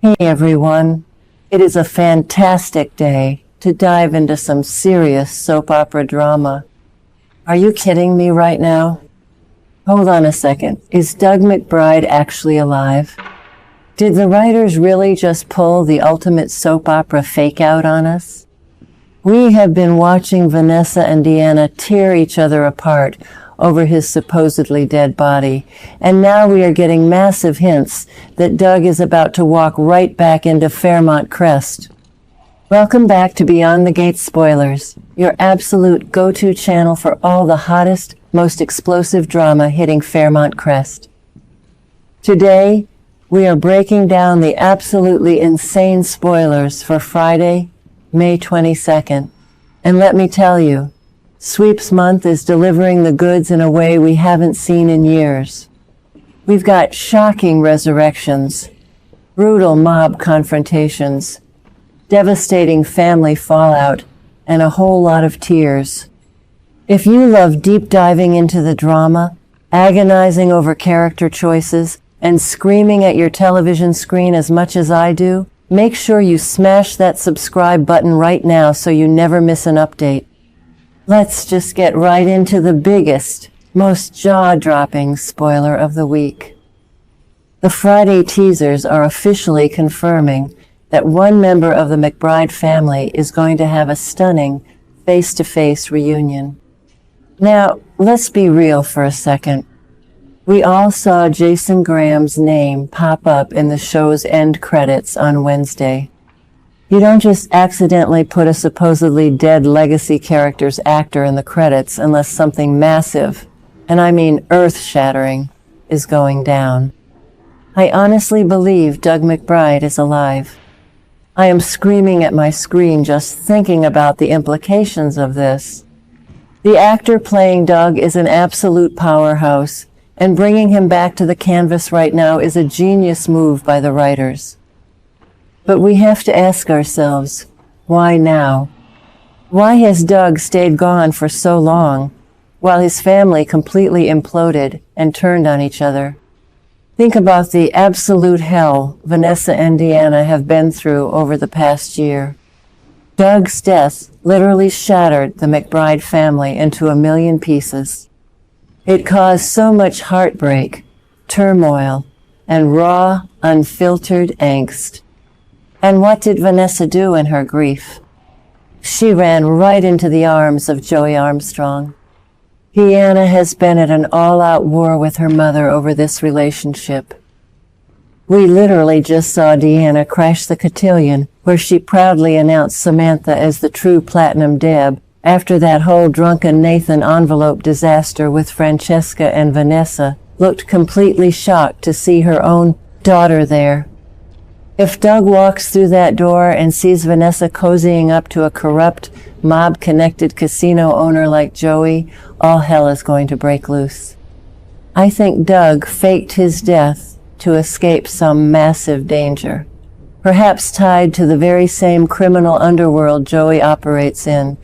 Hey everyone, it is a fantastic day to dive into some serious soap opera drama. Are you kidding me right now? Hold on a second, is Doug McBride actually alive? Did the writers really just pull the ultimate soap opera fake out on us? We have been watching Vanessa and Deanna tear each other apart over his supposedly dead body, and now we are getting massive hints that Doug is about to walk right back into Fairmont Crest. Welcome back to Beyond the Gates Spoilers, your absolute go-to channel for all the hottest, most explosive drama hitting Fairmont Crest. Today, we are breaking down the absolutely insane spoilers for Friday, May 22nd. And let me tell you, Sweeps Month is delivering the goods in a way we haven't seen in years. We've got shocking resurrections, brutal mob confrontations, devastating family fallout, and a whole lot of tears. If you love deep diving into the drama, agonizing over character choices, and screaming at your television screen as much as I do, make sure you smash that subscribe button right now so you never miss an update. Let's just get right into the biggest, most jaw-dropping spoiler of the week. The Friday teasers are officially confirming that one member of the McBride family is going to have a stunning face-to-face reunion. Now, let's be real for a second. We all saw Jason Graham's name pop up in the show's end credits on Wednesday. You don't just accidentally put a supposedly dead legacy character's actor in the credits unless something massive, and I mean earth-shattering, is going down. I honestly believe Doug McBride is alive. I am screaming at my screen just thinking about the implications of this. The actor playing Doug is an absolute powerhouse, and bringing him back to the canvas right now is a genius move by the writers. But we have to ask ourselves, why now? Why has Doug stayed gone for so long, while his family completely imploded and turned on each other? Think about the absolute hell Vanessa and Deanna have been through over the past year. Doug's death literally shattered the McBride family into a million pieces. It caused so much heartbreak, turmoil, and raw, unfiltered angst. And what did Vanessa do in her grief? She ran right into the arms of Joey Armstrong. Deanna has been at an all-out war with her mother over this relationship. We literally just saw Deanna crash the cotillion, where she proudly announced Samantha as the true Platinum Deb, after that whole drunken Nathan envelope disaster with Francesca, and Vanessa looked completely shocked to see her own daughter there. If Doug walks through that door and sees Vanessa cozying up to a corrupt, mob-connected casino owner like Joey, all hell is going to break loose. I think Doug faked his death to escape some massive danger, perhaps tied to the very same criminal underworld Joey operates in,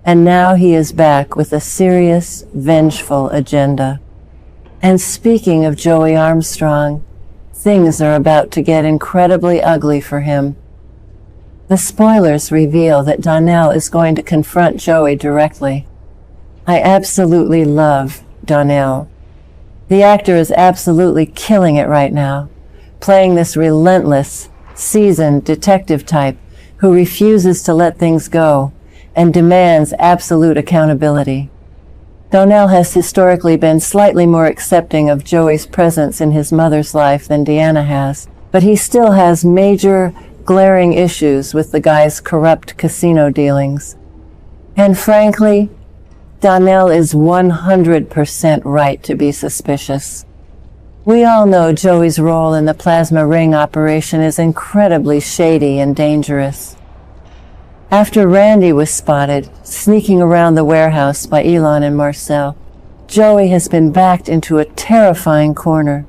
and now he is back with a serious, vengeful agenda. And speaking of Joey Armstrong, things are about to get incredibly ugly for him. The spoilers reveal that Donnell is going to confront Joey directly. I absolutely love Donnell. The actor is absolutely killing it right now, playing this relentless, seasoned detective type who refuses to let things go and demands absolute accountability. Donnell has historically been slightly more accepting of Joey's presence in his mother's life than Deanna has, but he still has major, glaring issues with the guy's corrupt casino dealings. And frankly, Donnell is 100% right to be suspicious. We all know Joey's role in the plasma ring operation is incredibly shady and dangerous. After Randy was spotted sneaking around the warehouse by Elon and Marcel, Joey has been backed into a terrifying corner.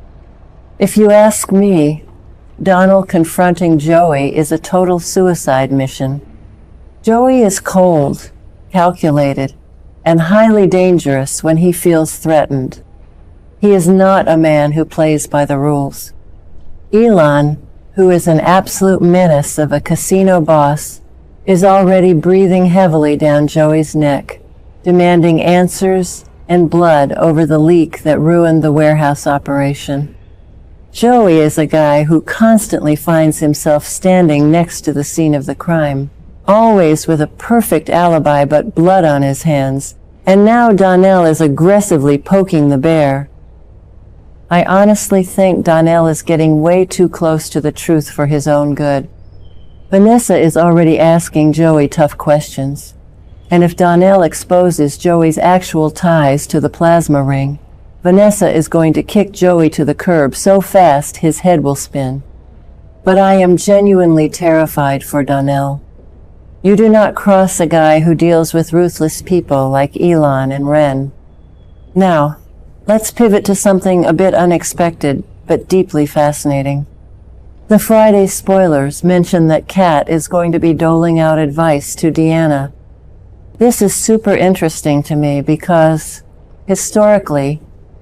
If you ask me, Donnell confronting Joey is a total suicide mission. Joey is cold, calculated, and highly dangerous when he feels threatened. He is not a man who plays by the rules. Elon, who is an absolute menace of a casino boss, is already breathing heavily down Joey's neck, demanding answers and blood over the leak that ruined the warehouse operation. Joey is a guy who constantly finds himself standing next to the scene of the crime, always with a perfect alibi but blood on his hands, and now Donnell is aggressively poking the bear. I honestly think Donnell is getting way too close to the truth for his own good. Vanessa is already asking Joey tough questions, and if Donnell exposes Joey's actual ties to the plasma ring, Vanessa is going to kick Joey to the curb so fast his head will spin. But I am genuinely terrified for Donnell. You do not cross a guy who deals with ruthless people like Elon and Ren. Now, let's pivot to something a bit unexpected, but deeply fascinating. The Friday spoilers mention that Kat is going to be doling out advice to Deanna. This is super interesting to me because, historically,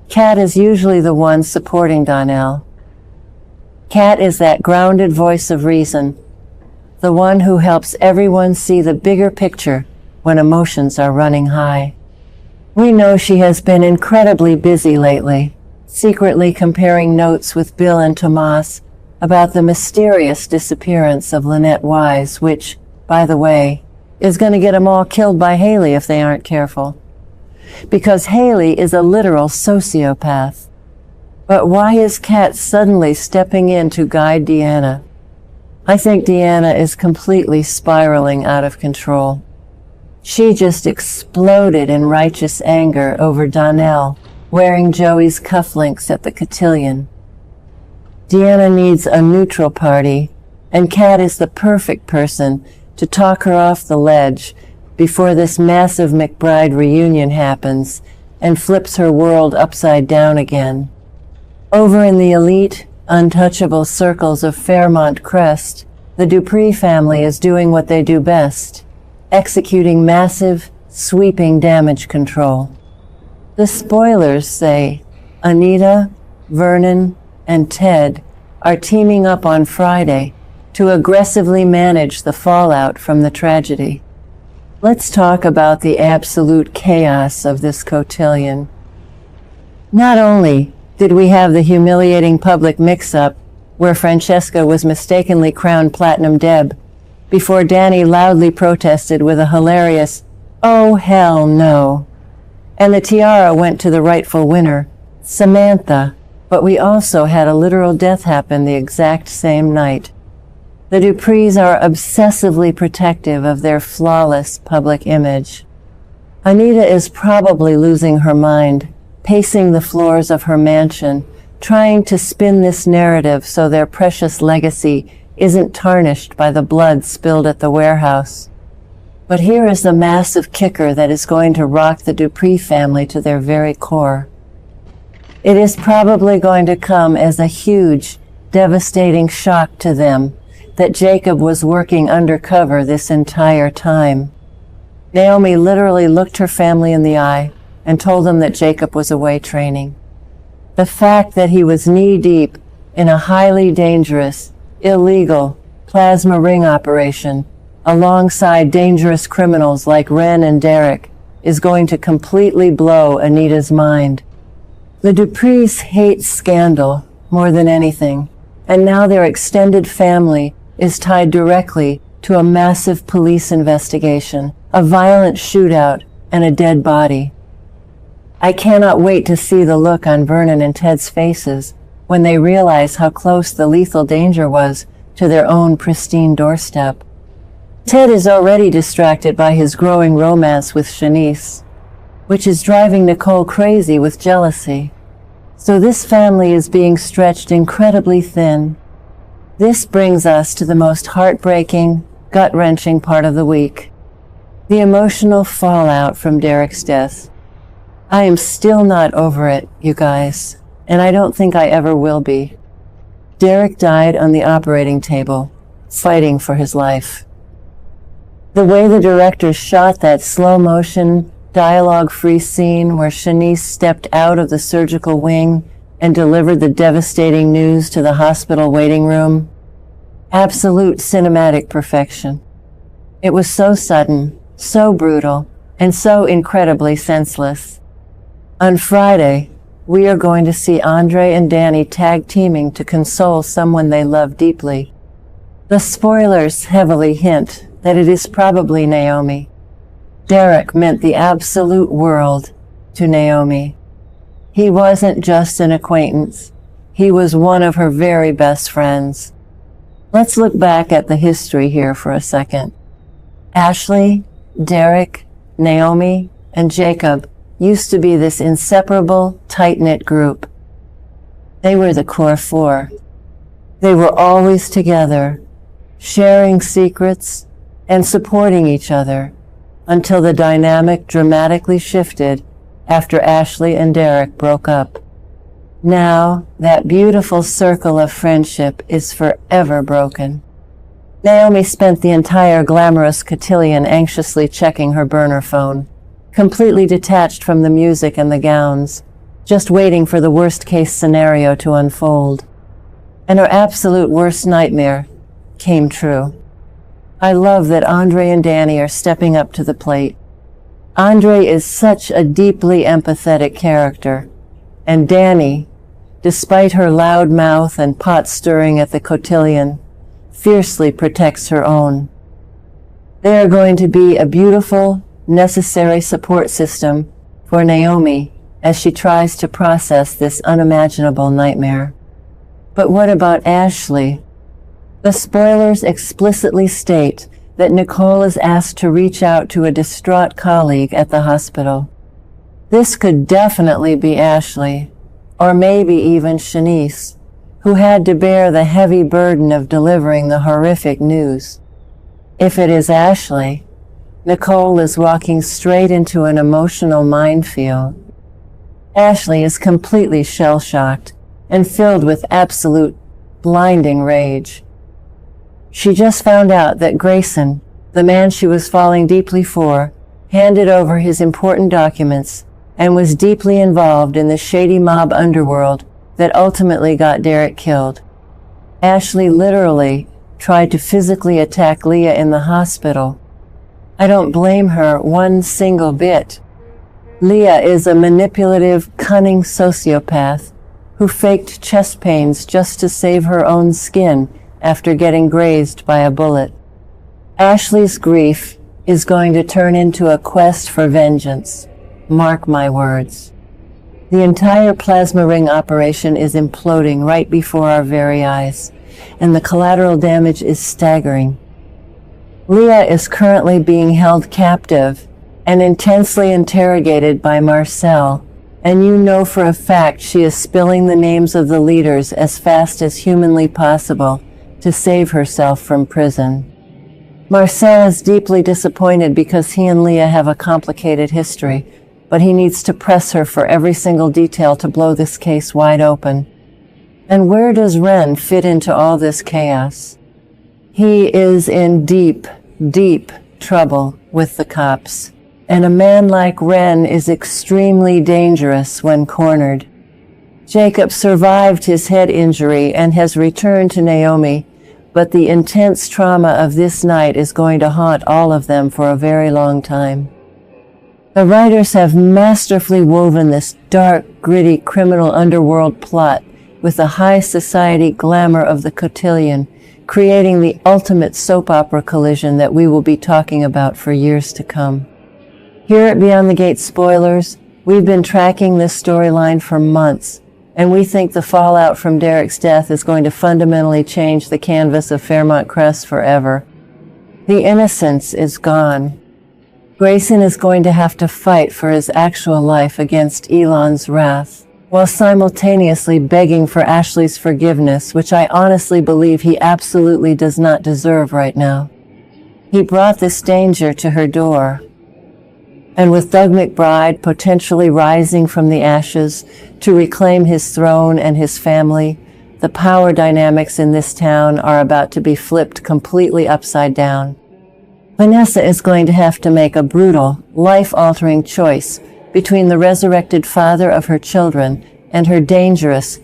Kat is usually the one supporting Donnell. Kat is that grounded voice of reason, the one who helps everyone see the bigger picture when emotions are running high. We know she has been incredibly busy lately, secretly comparing notes with Bill and Tomas about the mysterious disappearance of Lynette Wise, which, by the way, is going to get them all killed by Haley if they aren't careful. Because Haley is a literal sociopath. But why is Kat suddenly stepping in to guide Deanna? I think Deanna is completely spiraling out of control. She just exploded in righteous anger over Donnell wearing Joey's cufflinks at the cotillion. Deanna needs a neutral party, and Kat is the perfect person to talk her off the ledge before this massive McBride reunion happens and flips her world upside down again. Over in the elite, untouchable circles of Fairmont Crest, the Dupree family is doing what they do best, executing massive, sweeping damage control. The spoilers say Anita, Vernon, and Ted are teaming up on Friday to aggressively manage the fallout from the tragedy. Let's talk about the absolute chaos of this cotillion. Not only did we have the humiliating public mix-up where Francesca was mistakenly crowned Platinum Deb before Danny loudly protested with a hilarious, "Oh hell no," and the tiara went to the rightful winner, Samantha, but we also had a literal death happen the exact same night. The Duprees are obsessively protective of their flawless public image. Anita is probably losing her mind, pacing the floors of her mansion, trying to spin this narrative so their precious legacy isn't tarnished by the blood spilled at the warehouse. But here is the massive kicker that is going to rock the Dupree family to their very core. It is probably going to come as a huge, devastating shock to them that Jacob was working undercover this entire time. Naomi literally looked her family in the eye and told them that Jacob was away training. The fact that he was knee-deep in a highly dangerous, illegal plasma ring operation alongside dangerous criminals like Ren and Derek is going to completely blow Anita's mind. The Duprees hate scandal more than anything, and now their extended family is tied directly to a massive police investigation, a violent shootout, and a dead body. I cannot wait to see the look on Vernon and Ted's faces when they realize how close the lethal danger was to their own pristine doorstep. Ted is already distracted by his growing romance with Shanice, which is driving Nicole crazy with jealousy. So this family is being stretched incredibly thin. This brings us to the most heartbreaking, gut-wrenching part of the week. The emotional fallout from Derek's death. I am still not over it, you guys, and I don't think I ever will be. Derek died on the operating table, fighting for his life. The way the directors shot that slow-motion, dialogue-free scene where Shanice stepped out of the surgical wing and delivered the devastating news to the hospital waiting room, Absolute cinematic perfection. It was so sudden, so brutal, and so incredibly senseless. On Friday, we are going to see Andre and Danny tag teaming to console someone they love deeply. The spoilers heavily hint that it is probably Naomi. Derek meant the absolute world to Naomi. He wasn't just an acquaintance. He was one of her very best friends. Let's look back at the history here for a second. Ashley, Derek, Naomi, and Jacob used to be this inseparable, tight-knit group. They were the core four. They were always together, sharing secrets and supporting each other until the dynamic dramatically shifted after Ashley and Derek broke up. Now, that beautiful circle of friendship is forever broken. Naomi spent the entire glamorous cotillion anxiously checking her burner phone, completely detached from the music and the gowns, just waiting for the worst-case scenario to unfold. And her absolute worst nightmare came true. I love that Andre and Danny are stepping up to the plate. Andre is such a deeply empathetic character, and Danny, despite her loud mouth and pot stirring at the cotillion, fiercely protects her own. They are going to be a beautiful, necessary support system for Naomi as she tries to process this unimaginable nightmare. But what about Ashley? The spoilers explicitly state that Nicole is asked to reach out to a distraught colleague at the hospital. This could definitely be Ashley, or maybe even Shanice, who had to bear the heavy burden of delivering the horrific news. If it is Ashley, Nicole is walking straight into an emotional minefield. Ashley is completely shell-shocked and filled with absolute blinding rage. She just found out that Grayson, the man she was falling deeply for, handed over his important documents and was deeply involved in the shady mob underworld that ultimately got Derek killed. Ashley literally tried to physically attack Leah in the hospital. I don't blame her one single bit. Leah is a manipulative, cunning sociopath who faked chest pains just to save her own skin after getting grazed by a bullet. Ashley's grief is going to turn into a quest for vengeance. Mark my words. The entire plasma ring operation is imploding right before our very eyes, and the collateral damage is staggering. Leah is currently being held captive and intensely interrogated by Marcel, and you know for a fact she is spilling the names of the leaders as fast as humanly possible to save herself from prison. Marcel is deeply disappointed because he and Leah have a complicated history, but he needs to press her for every single detail to blow this case wide open. And where does Ren fit into all this chaos? He is in deep, deep trouble with the cops, and a man like Ren is extremely dangerous when cornered. Jacob survived his head injury and has returned to Naomi, but the intense trauma of this night is going to haunt all of them for a very long time. The writers have masterfully woven this dark, gritty criminal underworld plot with the high society glamour of the cotillion, creating the ultimate soap opera collision that we will be talking about for years to come. Here at Beyond the Gate Spoilers, we've been tracking this storyline for months, and we think the fallout from Derek's death is going to fundamentally change the canvas of Fairmont Crest forever. The innocence is gone. Grayson is going to have to fight for his actual life against Elon's wrath, while simultaneously begging for Ashley's forgiveness, which I honestly believe he absolutely does not deserve right now. He brought this danger to her door. And with Doug McBride potentially rising from the ashes to reclaim his throne and his family, the power dynamics in this town are about to be flipped completely upside down. Vanessa is going to have to make a brutal, life-altering choice between the resurrected father of her children and her dangerous,